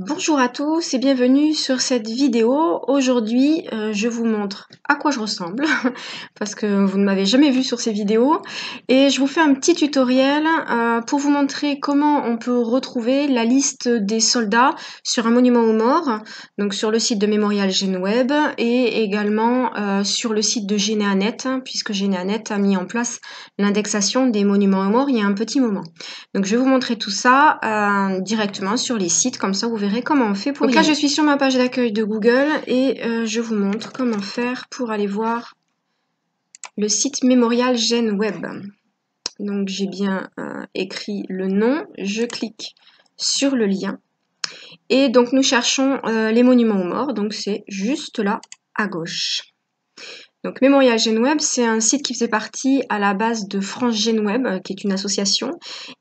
Bonjour à tous et bienvenue sur cette vidéo. Aujourd'hui, je vous montre à quoi je ressemble parce que vous ne m'avez jamais vu sur ces vidéos et je vous fais un petit tutoriel pour vous montrer comment on peut retrouver la liste des soldats sur un monument aux morts, donc sur le site de Mémorial Genweb et également sur le site de Généanet, puisque Généanet a mis en place l'indexation des monuments aux morts il y a un petit moment. Donc je vais vous montrer tout ça directement sur les sites, comme ça vous verrez comment on fait pour y aller. Donc là je suis sur ma page d'accueil de Google et je vous montre comment faire pour aller voir le site Mémorial Genweb. Donc j'ai bien écrit le nom, je clique sur le lien et donc nous cherchons les monuments aux morts, donc c'est juste là à gauche. Donc Mémorial Genweb, c'est un site qui faisait partie à la base de France Genweb, qui est une association,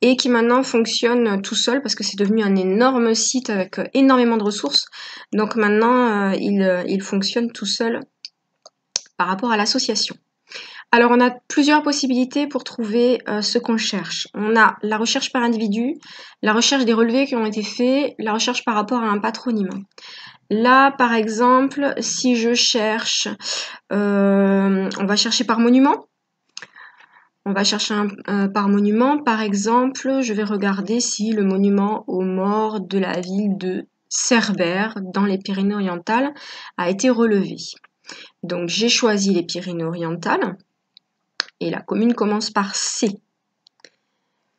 et qui maintenant fonctionne tout seul parce que c'est devenu un énorme site avec énormément de ressources. Donc maintenant, il fonctionne tout seul par rapport à l'association. Alors on a plusieurs possibilités pour trouver ce qu'on cherche. On a la recherche par individu, la recherche des relevés qui ont été faits, la recherche par rapport à un patronyme. Là, par exemple, si je cherche, on va chercher par monument. On va chercher par monument. Par exemple, je vais regarder si le monument aux morts de la ville de Cerbère, dans les Pyrénées-Orientales, a été relevé. Donc, j'ai choisi les Pyrénées-Orientales et la commune commence par C.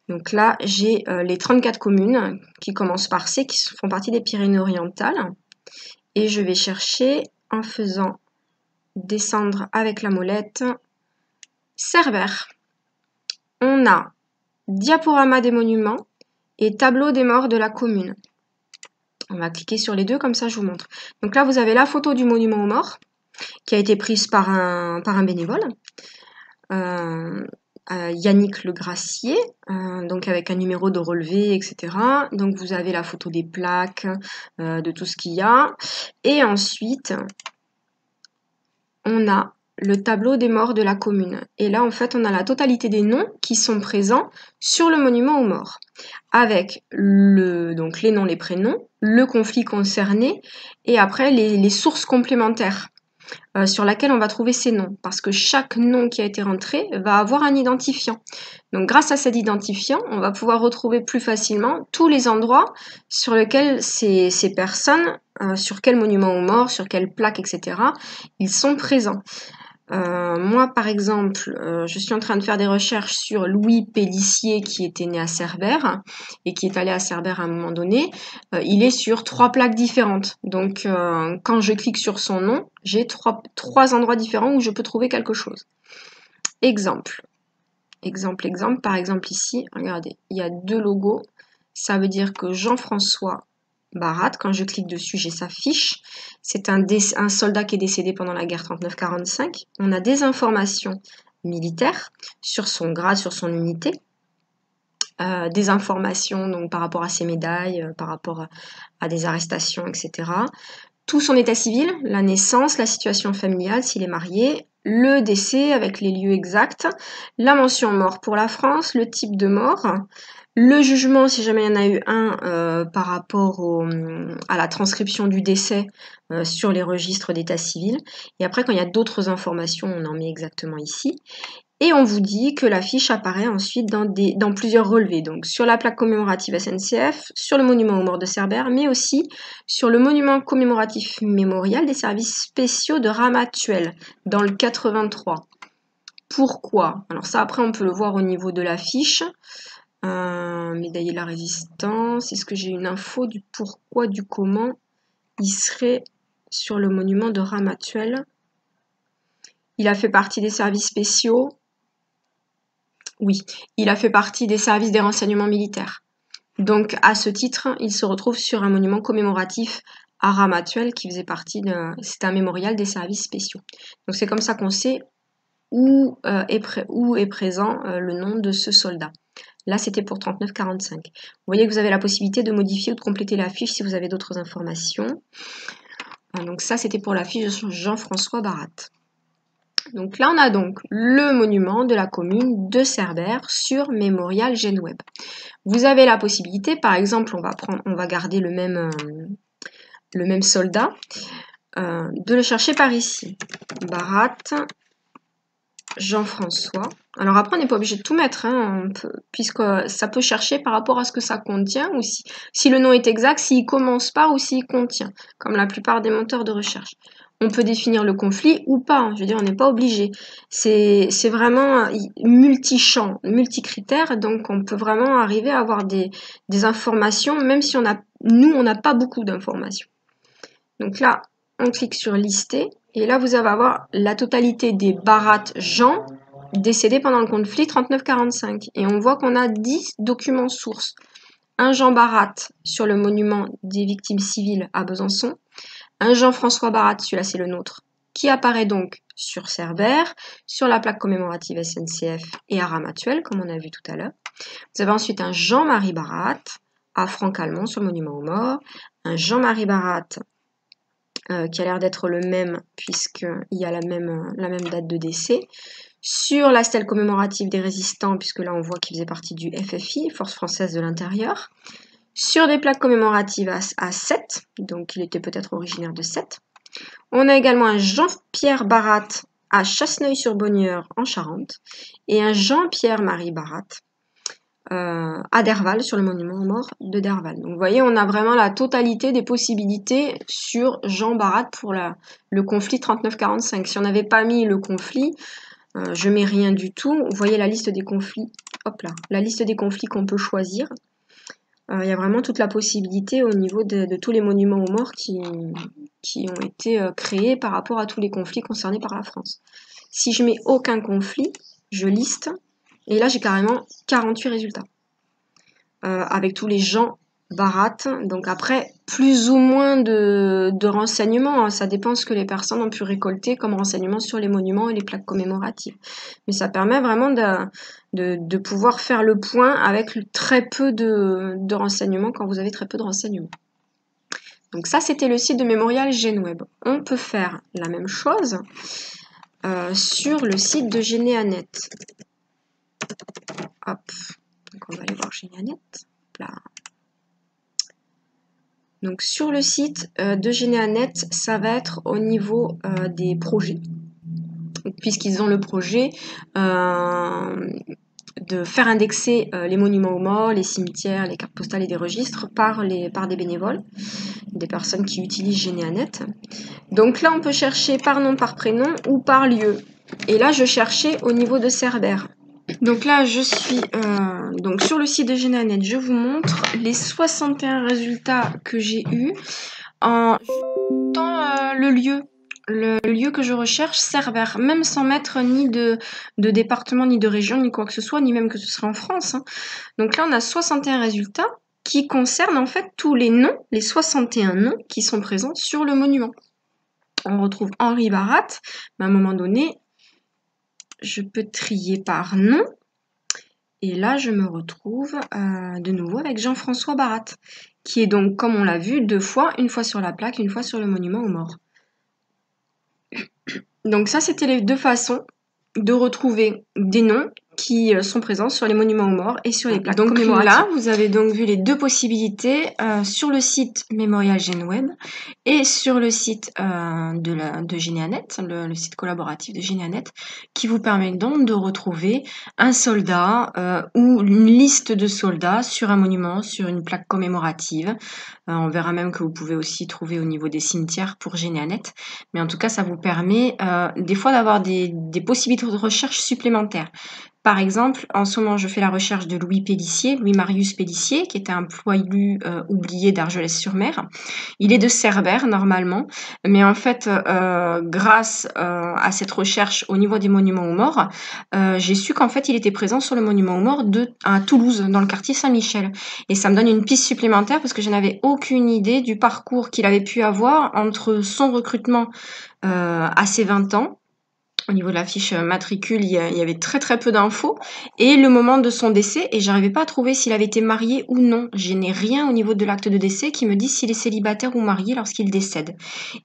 Donc là, j'ai les 34 communes qui commencent par C, qui font partie des Pyrénées-Orientales. Et je vais chercher en faisant descendre avec la molette Cerbère. On a diaporama des monuments et tableau des morts de la commune. On va cliquer sur les deux, comme ça je vous montre. Donc là, vous avez la photo du monument aux morts qui a été prise par un bénévole, Yannick Le Gracier, donc avec un numéro de relevé, etc. Donc vous avez la photo des plaques, de tout ce qu'il y a. Et ensuite, on a le tableau des morts de la commune. Et là, en fait, on a la totalité des noms qui sont présents sur le monument aux morts, avec donc les noms, les prénoms, le conflit concerné, et après les sources complémentaires sur laquelle on va trouver ces noms, parce que chaque nom qui a été rentré va avoir un identifiant. Donc grâce à cet identifiant, on va pouvoir retrouver plus facilement tous les endroits sur lesquels ces personnes, sur quel monument aux morts, sur quelle plaque, etc., ils sont présents. Moi, par exemple, je suis en train de faire des recherches sur Louis Pélissier qui était né à Cerbère et qui est allé à Cerbère à un moment donné. Il est sur 3 plaques différentes. Donc, quand je clique sur son nom, j'ai trois endroits différents où je peux trouver quelque chose. Exemple. Par exemple ici, regardez, il y a 2 logos. Ça veut dire que Jean-François Barat, quand je clique dessus, j'ai sa fiche. C'est un soldat qui est décédé pendant la guerre 39-45. On a des informations militaires sur son grade, sur son unité. Des informations donc, par rapport à ses médailles, par rapport à des arrestations, etc. Tout son état civil, la naissance, la situation familiale, s'il est marié, le décès avec les lieux exacts, la mention mort pour la France, le type de mort, le jugement, si jamais il y en a eu un, par rapport à la transcription du décès sur les registres d'état civil. Et après, quand il y a d'autres informations, on en met exactement ici. Et on vous dit que la fiche apparaît ensuite dans plusieurs relevés. Donc sur la plaque commémorative SNCF, sur le monument aux morts de Cerbère, mais aussi sur le monument commémoratif mémorial des services spéciaux de Ramatuelle, dans le 83. Pourquoi? Alors ça, après, on peut le voir au niveau de la fiche. Médaillé de la Résistance. Est-ce que j'ai une info du pourquoi, du comment il serait sur le monument de Ramatuelle? Il a fait partie des services spéciaux. Oui, il a fait partie des services des renseignements militaires. Donc, à ce titre, il se retrouve sur un monument commémoratif à Ramatuelle qui faisait partie c'est un mémorial des services spéciaux. Donc, c'est comme ça qu'on sait où est présent le nom de ce soldat. Là, c'était pour 39-45. Vous voyez que vous avez la possibilité de modifier ou de compléter la fiche si vous avez d'autres informations. Donc ça, c'était pour la fiche de Jean-François Barat. Donc là, on a donc le monument de la commune de Cerbère sur Mémorial Genweb. vous avez la possibilité, par exemple, on va garder le même soldat, de le chercher par ici. Barat, Jean-François. Alors après, on n'est pas obligé de tout mettre, hein, puisque ça peut chercher par rapport à ce que ça contient, ou si le nom est exact, s'il commence par ou s'il contient, comme la plupart des moteurs de recherche. On peut définir le conflit ou pas, hein, je veux dire, on n'est pas obligé. C'est vraiment multi-champ, multi-critères, donc on peut vraiment arriver à avoir des informations, même si nous, on n'a pas beaucoup d'informations. Donc là, on clique sur lister. Et là, vous allez avoir la totalité des Barat Jean décédés pendant le conflit 39-45. Et on voit qu'on a 10 documents sources. Un Jean Barat sur le monument des victimes civiles à Besançon. Un Jean-François Barat, celui-là c'est le nôtre, qui apparaît donc sur Cerbère, sur la plaque commémorative SNCF et à Ramatuelle, comme on a vu tout à l'heure. Vous avez ensuite un Jean-Marie Barat à Franc-Calmont sur le monument aux morts. Un Jean-Marie Barat qui a l'air d'être le même puisqu'il y a la même date de décès. Sur la stèle commémorative des résistants, puisque là on voit qu'il faisait partie du FFI, Force Française de l'Intérieur. Sur des plaques commémoratives à 7, donc il était peut-être originaire de 7. On a également un Jean-Pierre Barat à Chasseneuil-sur-Bonnieure en Charente et un Jean-Pierre-Marie Barat à Derval, sur le monument aux morts de Derval. Donc vous voyez, on a vraiment la totalité des possibilités sur Jean Barat pour le conflit 39-45. Si on n'avait pas mis le conflit, je mets rien du tout. Vous voyez la liste des conflits, hop là, la liste des conflits qu'on peut choisir. Il y a vraiment toute la possibilité au niveau de tous les monuments aux morts qui ont été créés par rapport à tous les conflits concernés par la France. Si je mets aucun conflit, je liste, et là j'ai carrément 48 résultats. Avec tous les gens Barat. Donc après, plus ou moins de renseignements, hein. Ça dépend ce que les personnes ont pu récolter comme renseignements sur les monuments et les plaques commémoratives. Mais ça permet vraiment de pouvoir faire le point avec très peu de renseignements quand vous avez très peu de renseignements. Donc ça, c'était le site de Mémorial GenWeb. On peut faire la même chose sur le site de Généanet. Hop, donc on va aller voir Généanet. Là. Donc sur le site de Généanet, ça va être au niveau des projets, puisqu'ils ont le projet de faire indexer les monuments aux morts, les cimetières, les cartes postales et des registres par des bénévoles, des personnes qui utilisent Généanet. Donc là, on peut chercher par nom, par prénom ou par lieu. Et là, je cherchais au niveau de Cerbère. Donc là, je suis donc sur le site de Généanet. Je vous montre les 61 résultats que j'ai eus dans le lieu que je recherche, Cerbère, même sans mettre ni de département, ni de région, ni quoi que ce soit, ni même que ce serait en France. Hein. Donc là, on a 61 résultats qui concernent en fait tous les noms, les 61 noms qui sont présents sur le monument. On retrouve Henri Barat, mais à un moment donné, je peux trier par nom. Et là, je me retrouve de nouveau avec Jean-François Barat, qui est donc, comme on l'a vu, 2 fois, une fois sur la plaque, une fois sur le monument aux morts. Donc ça, c'était les 2 façons de retrouver des noms qui sont présents sur les monuments aux morts et sur les plaques commémoratives. Là, vous avez donc vu les 2 possibilités sur le site Mémorial GenWeb et sur le site de Généanet, le site collaboratif de Généanet, qui vous permet donc de retrouver un soldat ou une liste de soldats sur un monument, sur une plaque commémorative. On verra même que vous pouvez aussi trouver au niveau des cimetières pour Généanet. Mais en tout cas, ça vous permet des fois d'avoir des possibilités de recherche supplémentaires. Par exemple, en ce moment, je fais la recherche de Louis-Marius Pélissier, qui était un poilu oublié d'Argelès-sur-Mer. Il est de Cerbère, normalement, mais en fait, grâce à cette recherche au niveau des monuments aux morts, j'ai su qu'en fait, il était présent sur le monument aux morts à Toulouse, dans le quartier Saint-Michel. Et ça me donne une piste supplémentaire parce que je n'avais aucune idée du parcours qu'il avait pu avoir entre son recrutement à ses 20 ans, Au niveau de la fiche matricule, il y avait très, très peu d'infos et le moment de son décès et j'arrivais pas à trouver s'il avait été marié ou non. Je n'ai rien au niveau de l'acte de décès qui me dit s'il est célibataire ou marié lorsqu'il décède.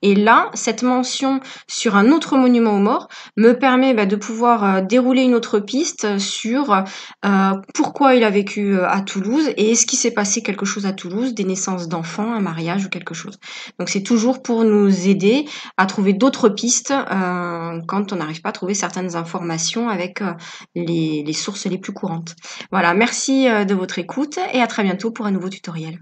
Et là, cette mention sur un autre monument aux morts me permet, de pouvoir, dérouler une autre piste sur, pourquoi il a vécu, à Toulouse et est-ce qu'il s'est passé quelque chose à Toulouse, des naissances d'enfants, un mariage ou quelque chose. Donc c'est toujours pour nous aider à trouver d'autres pistes quand on n'arrive pas à trouver certaines informations avec les sources les plus courantes. Voilà, merci de votre écoute et à très bientôt pour un nouveau tutoriel.